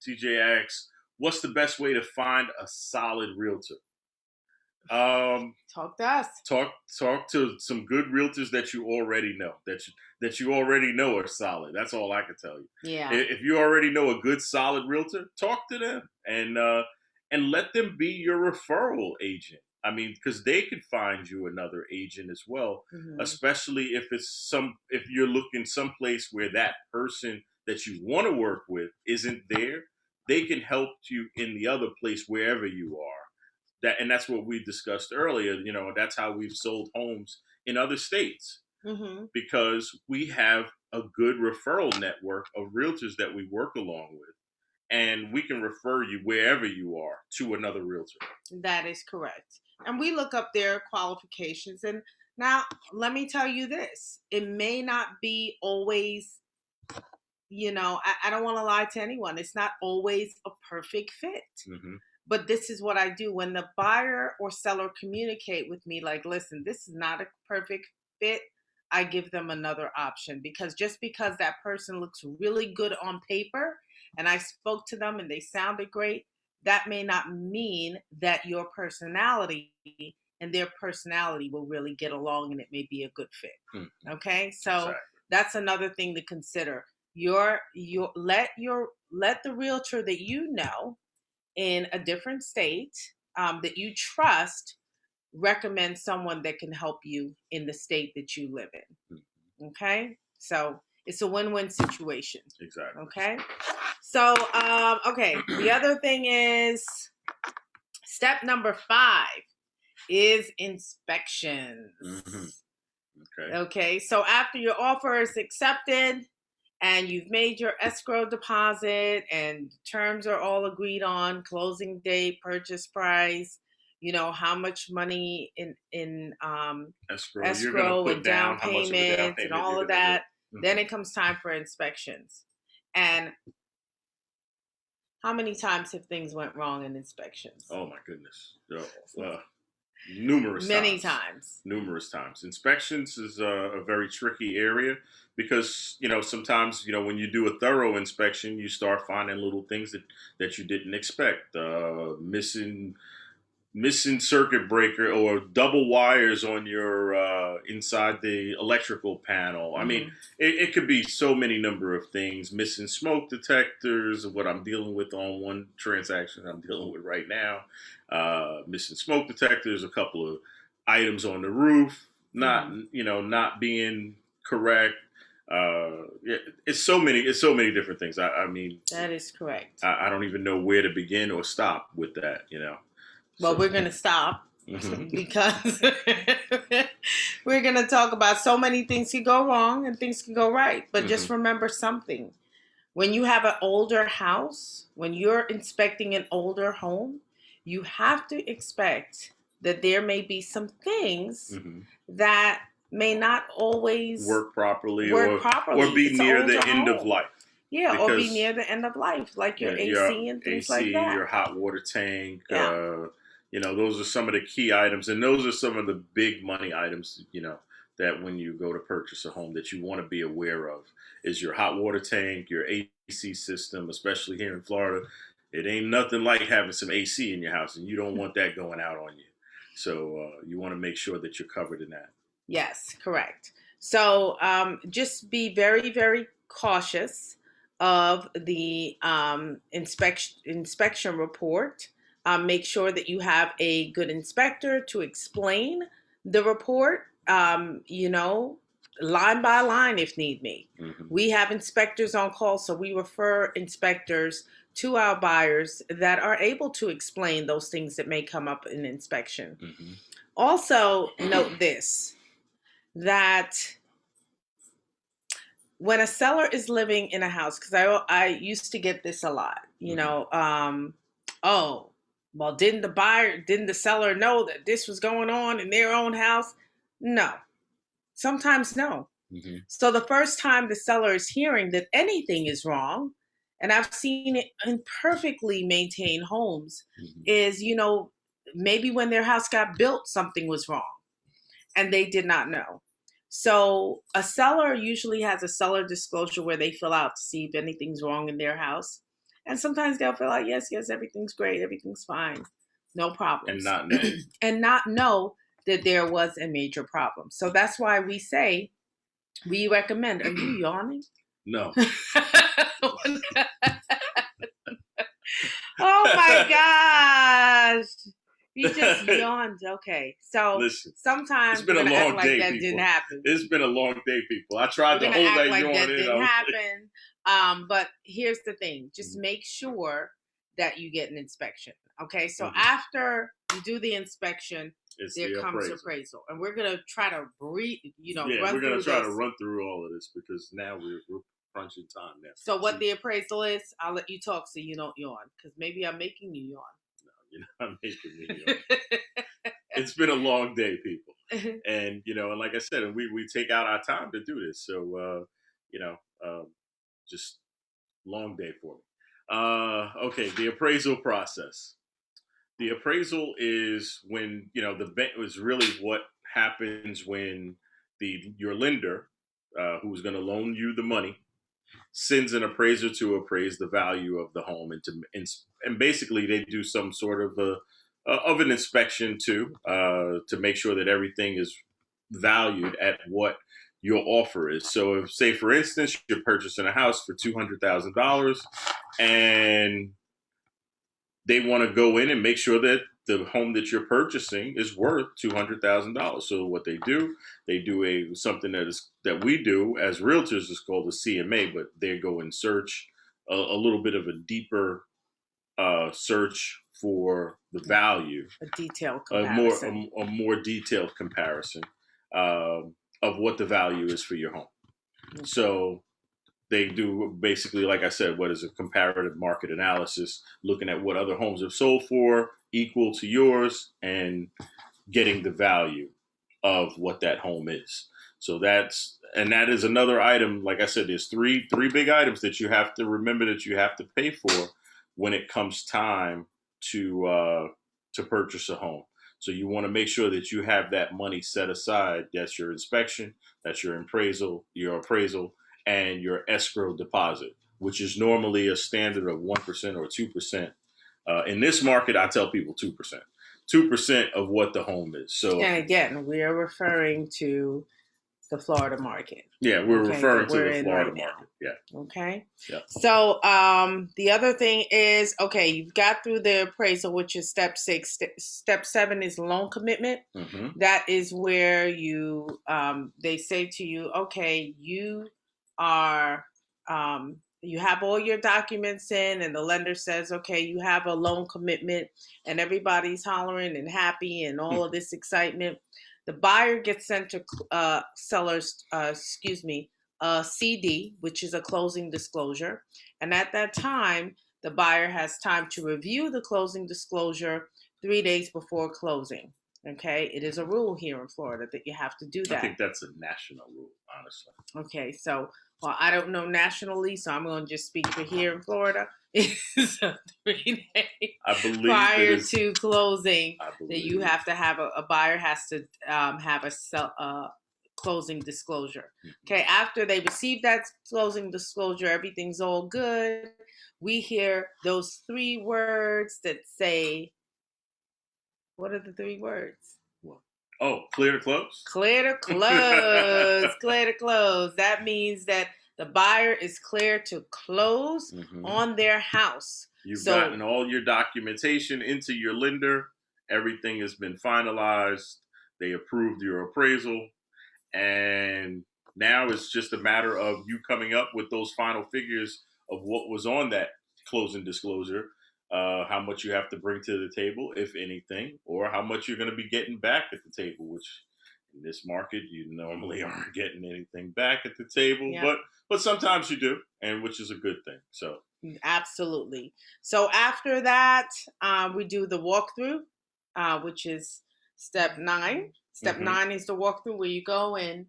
TJ asks, "What's the best way to find a solid realtor?" Talk to us. Talk to some good realtors that you already know, that you already know are solid. That's all I can tell you. Yeah. If you already know a good solid realtor, talk to them and let them be your referral agent. I mean, because they could find you another agent as well, especially if you're looking someplace where that person that you want to work with isn't there. They can help you in the other place wherever you are. That's what we discussed earlier. That's how we've sold homes in other states, because we have a good referral network of realtors that we work along with, and we can refer you wherever you are to another realtor. That is correct. And we look up their qualifications. And now let me tell you this, it may not be always, I don't want to lie to anyone. It's not always a perfect fit. But this is what I do when the buyer or seller communicate with me, like, listen, this is not a perfect fit. I give them another option, because just because that person looks really good on paper and I spoke to them and they sounded great, that may not mean that your personality and their personality will really get along and it may be a good fit. Okay. So exactly. That's another thing to consider. Let the realtor that you know in a different state that you trust recommend someone that can help you in the state that you live in. Okay, so it's a win-win situation. Exactly. Okay, so okay, the other thing is step number 5 is inspections. Okay, so after your offer is accepted and you've made your escrow deposit and terms are all agreed on, closing date, purchase price, how much money in escrow and down payment and all of that, then it comes time for inspections. And how many times have things went wrong in inspections? Oh my goodness. Numerous times. Inspections is a very tricky area, because sometimes when you do a thorough inspection, you start finding little things that you didn't expect, missing circuit breaker or double wires on your inside the electrical panel. I mean, it could be so many number of things. Missing smoke detectors, what I'm dealing with on one transaction I'm dealing with right now. Missing smoke detectors, a couple of items on the roof not being correct. It's so many different things. I mean, that is correct. I don't even know where to begin or stop with that. Well, we're going to stop because we're going to talk about so many things can go wrong and things can go right. But just remember something. When you have an older house, when you're inspecting an older home, you have to expect that there may be some things that may not always work properly or be near the end of life. Yeah, or be near the end of life, like your AC and things like that. Your hot water tank. Yeah. Those are some of the key items, and those are some of the big money items, that when you go to purchase a home that you want to be aware of is your hot water tank, your AC system, especially here in Florida. It ain't nothing like having some AC in your house, and you don't want that going out on you. So you want to make sure that you're covered in that. Yes, correct. So just be very, very cautious of the inspection report. Make sure that you have a good inspector to explain the report, line by line if need be. We have inspectors on call, so we refer inspectors to our buyers that are able to explain those things that may come up in inspection. Also, note this, that when a seller is living in a house, because I used to get this a lot, well, didn't the seller know that this was going on in their own house? No. Sometimes no. Mm-hmm. So the first time the seller is hearing that anything is wrong, and I've seen it in perfectly maintained homes, Mm-hmm. is, maybe when their house got built, something was wrong and they did not know. So a seller usually has a seller disclosure where they fill out to see if anything's wrong in their house. And sometimes they'll fill out, yes, everything's great, everything's fine, no problems. And not know. And not know that there was a major problem. So that's why we recommend. Are you yawning? No. Oh my gosh. You just yawned. Okay. So listen, sometimes it's been a long act day, like that people. didn't happen. It's been a long day, people. I tried to hold that like yawn that in. Didn't happen. But here's the thing. Just make sure that you get an inspection. Okay. So after you do the inspection, there comes appraisal. And we're gonna try to we're gonna try to run through all of this because now we're crunching time now. So what the appraisal is, I'll let you talk so you don't yawn, because maybe I'm making you yawn. No, you're not making me yawn. It's been a long day, people, and and like I said, and we take out our time to do this. So just long day for me. Okay, the appraisal process. The appraisal is when the bank was really what happens when your lender, who's going to loan you the money, sends an appraiser to appraise the value of the home and basically they do some sort of an inspection too, to make sure that everything is valued at what your offer is. So if, say for instance, you're purchasing a house for $200,000 and they want to go in and make sure that the home that you're purchasing is worth $200,000. So what they do something that we do as realtors is called a CMA, but they go and search a little bit of a deeper search for the value, a detailed comparison, a more detailed comparison of what the value is for your home. Okay. So they do basically, like I said, what is a comparative market analysis, looking at what other homes have sold for equal to yours and getting the value of what that home is. So that is another item. Like I said, there's three big items that you have to remember that you have to pay for when it comes time to purchase a home. So you want to make sure that you have that money set aside. That's your inspection, that's your appraisal, and your escrow deposit, which is normally a standard of 1% or 2%. In this market, I tell people 2%. 2% of what the home is. So, and again, we are referring to the Florida market. Yeah, we're referring to the Florida market. Yeah. Okay. Yeah. So the other thing is, okay, you've got through the appraisal, which is step 6. Step 7 is loan commitment. Mm-hmm. That is where you they say to you, okay, you are you have all your documents in, and the lender says, okay, you have a loan commitment, and everybody's hollering and happy and all of this excitement. The buyer gets sent to seller's, CD, which is a closing disclosure. And at that time, the buyer has time to review the closing disclosure 3 days before closing. Okay, it is a rule here in Florida that you have to do that. I think that's a national rule, honestly. Okay, so I don't know nationally, so I'm going to just speak for here in Florida. It's 3 days prior to closing that you have to have a buyer has to have a closing disclosure. Okay, after they receive that closing disclosure, everything's all good. We hear those 3 words that say, what are the 3 words? Oh, clear to close? Clear to close. Clear to close. That means that the buyer is clear to close on their house. You've gotten all your documentation into your lender. Everything has been finalized. They approved your appraisal. And now it's just a matter of you coming up with those final figures of what was on that closing disclosure. How much you have to bring to the table, if anything, or how much you're going to be getting back at the table, which in this market, you normally aren't getting anything back at the table, but sometimes you do, and which is a good thing. So absolutely. So after that, we do the walkthrough, which is Step 9. Step 9 is the walkthrough where you go and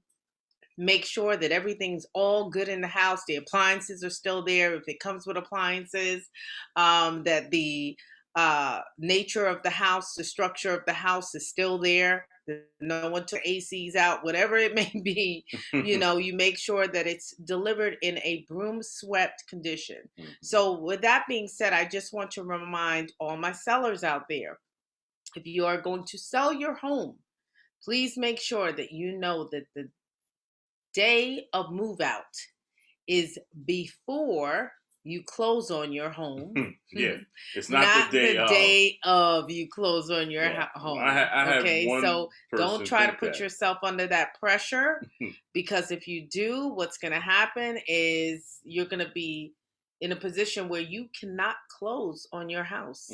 make sure that everything's all good in the house. The appliances are still there if it comes with appliances. That the nature of the house, the structure of the house is still there. No one took ACs out, whatever it may be. You make sure that it's delivered in a broom swept condition. So with that being said, I just want to remind all my sellers out there, if you are going to sell your home, please make sure that you know that the day of move out is before you close on your home. Yeah, it's not the day of you close on your home. I okay, have one so don't try to put that. yourself under that pressure, because if you do, what's going to happen is you're going to be in a position where you cannot close on your house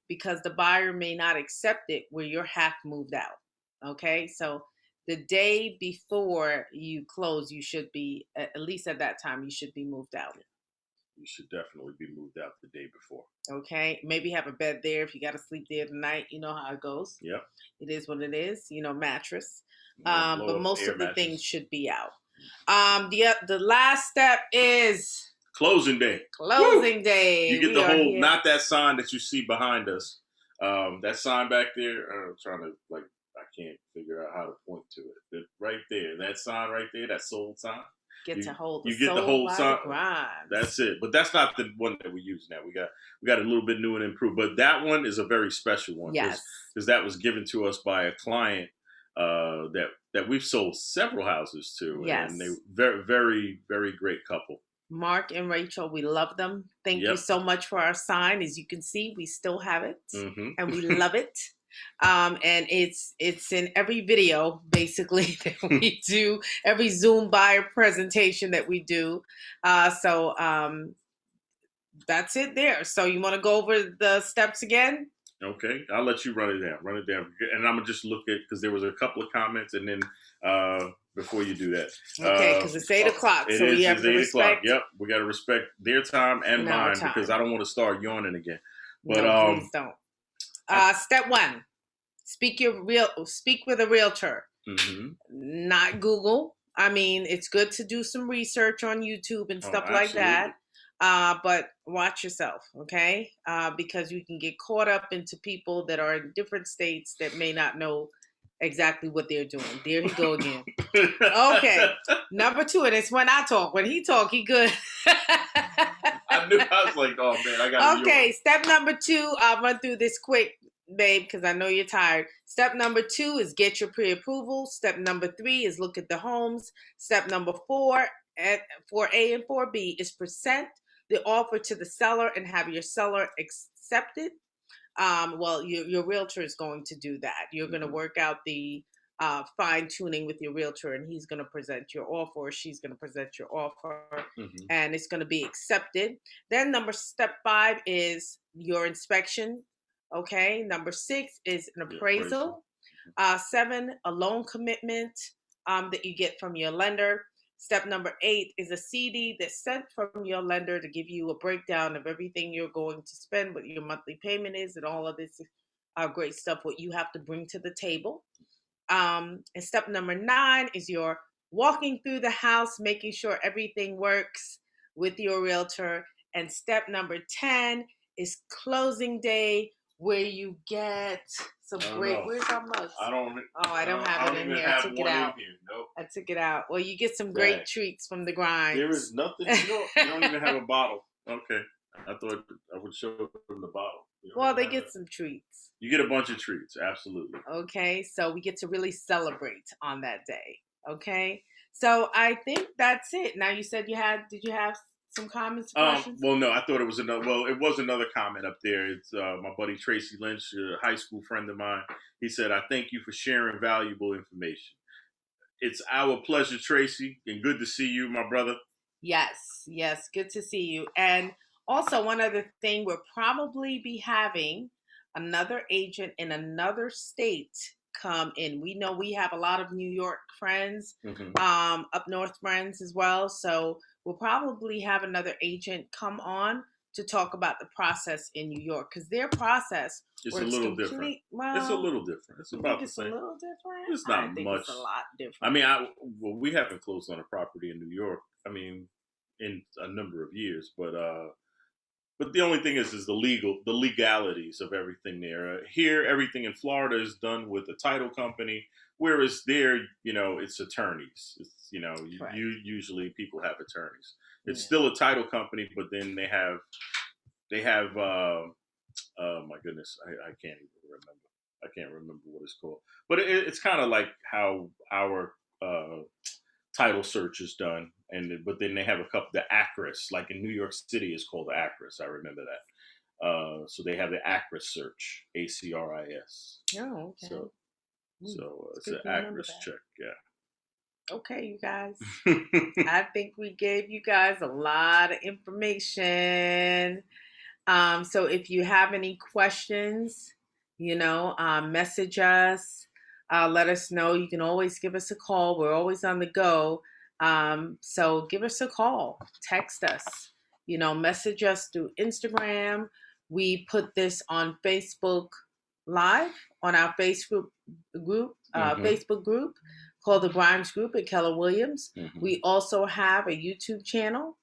because the buyer may not accept it where you're half moved out. Okay, so the day before you close, you should be, at least at that time, you should be moved out. You should definitely be moved out the day before. Okay, maybe have a bed there if you got to sleep there tonight. You know how it goes. Yep. It is what it is. Mattress. But most of the things should be out. The last step is closing day. Closing day. You get the whole, not that sign that you see behind us. That sign back there. I'm trying to I can't figure out how to point to it. Right there, that sign right there, that sold sign. You get the whole sign. That's it. But that's not the one that we use now. We got a little bit new and improved. But that one is a very special one. Yes. Because that was given to us by a client that we've sold several houses to. Yes. And they very, very, very great couple. Mark and Rachel, we love them. Thank you so much for our sign. As you can see, we still have it, and we love it. And it's in every video basically that we do, every Zoom buyer presentation that we do. So that's it there. So you want to go over the steps again? Okay, I'll let you run it down, and I'm gonna just look at, because there was a couple of comments, and then before you do that, okay, because it's 8 o'clock, so we have to respect. Yep, we got to respect their time and mine, because I don't want to start yawning again. But no, please don't. Step 1: speak with a realtor, not Google. I mean, it's good to do some research on YouTube and stuff like that. But watch yourself, okay? Because you can get caught up into people that are in different states that may not know exactly what they're doing. There he go again. Okay, number 2, and it's when I talk. When he talk, he good. I was like, oh man, I got. Okay, step number 2. I'll run through this quick, babe, because I know you're tired. Step number 2 is get your pre-approval. Step number 3 is look at the homes. Step number 4, 4A and 4B, is present the offer to the seller and have your seller accept it. Well, your realtor is going to do that. You're going to work out the fine tuning with your realtor, and he's going to present your offer, or she's going to present your offer, and it's going to be accepted. Then step 5 is your inspection. Okay. Number 6 is an appraisal. 7, a loan commitment that you get from your lender. Step number 8 is a CD that's sent from your lender to give you a breakdown of everything you're going to spend, what your monthly payment is, and all of this great stuff, what you have to bring to the table. And step number 9 is your walking through the house, making sure everything works with your realtor. And step number 10 is closing day, where you get some great. Where's our mugs? I don't have it in here. I took it out. Nope. I took it out. Well, you get some great treats from the grind. There is nothing. You don't even have a bottle. Okay. I thought I would show them the bottle. Well, they get some treats. You get a bunch of treats. Absolutely. Okay. So we get to really celebrate on that day. Okay. So I think that's it. Now, you said did you have some comments or questions? Well, no, I thought it was it was another comment up there. It's my buddy Tracy Lynch, a high school friend of mine. He said, I thank you for sharing valuable information. It's our pleasure, Tracy, and good to see you, my brother. Yes, good to see you. And also, one other thing, we'll probably be having another agent in another state come in. We know we have a lot of New York friends, up north friends as well. So we'll probably have another agent come on to talk about the process in New York, because their process is a little different. Well, it's a little different. It's about the same. It's a little different. It's not much. It's a lot different. I mean, we haven't closed on a property in New York. I mean, in a number of years, but the only thing is the legalities of everything there. Here, everything in Florida is done with a title company, whereas there, it's attorneys. It's, usually people have attorneys. It's still a title company, but then they have oh my goodness, I can't even remember. I can't remember what it's called, but it's kind of like how our title search is done, but then they have a couple, the ACRIS, like in New York City is called the ACRIS. I remember that. So they have the ACRIS search, ACRIS. Oh, okay. So it's an ACRIS check. Yeah. Okay, you guys. I think we gave you guys a lot of information. So if you have any questions, message us. Let us know. You can always give us a call. We're always on the go. So give us a call. Text us. Message us through Instagram. We put this on Facebook Live on our Facebook group called the Grimes Group at Keller Williams. Mm-hmm. We also have a YouTube channel.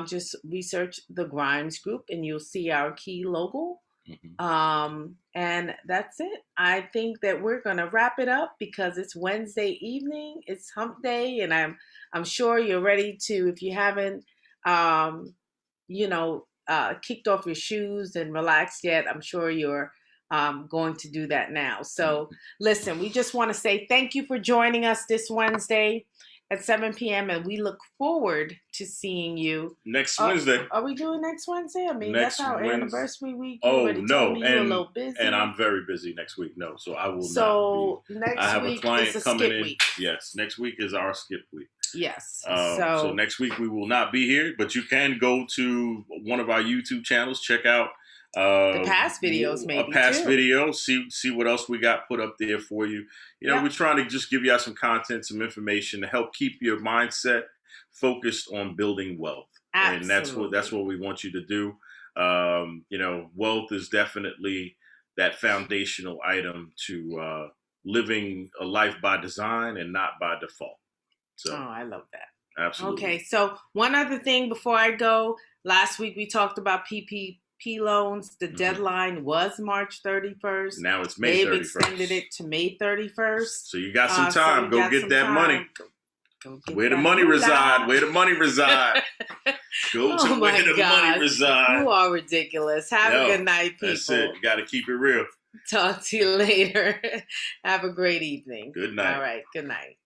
Just research the Grimes Group and you'll see our key logo. Mm-hmm. And that's it. I think that we're going to wrap it up because it's Wednesday evening. It's hump day, and I'm sure you're ready to, if you haven't, kicked off your shoes and relaxed yet, I'm sure you're going to do that now. So listen, we just want to say thank you for joining us this Wednesday at 7 p.m. and we look forward to seeing you next Wednesday. Are we doing next Wednesday? I mean, that's our anniversary week. Oh no, you're a little busy. And I'm very busy next week. No, so I will not be. So next I have week a client is a coming skip in. Week. Yes, next week is our skip week. Yes. So next week we will not be here, but you can go to one of our YouTube channels, check out the past videos, maybe a past too. video. See what else we got put up there for you. We're trying to just give you some content, some information to help keep your mindset focused on building wealth. Absolutely. And that's what we want you to do. Wealth is definitely that foundational item to living a life by design and not by default. So, I love that. Absolutely. Okay, so one other thing before I go. Last week we talked about PPP loans. The deadline was March 31st. Now it's May 31st. They've extended it to May 31st. So you got some time. Go get that money. Where the money reside. Where the money reside. Go to where the money reside. You are ridiculous. Have a good night, people. That's it. You got to keep it real. Talk to you later. Have a great evening. Good night. All right. Good night.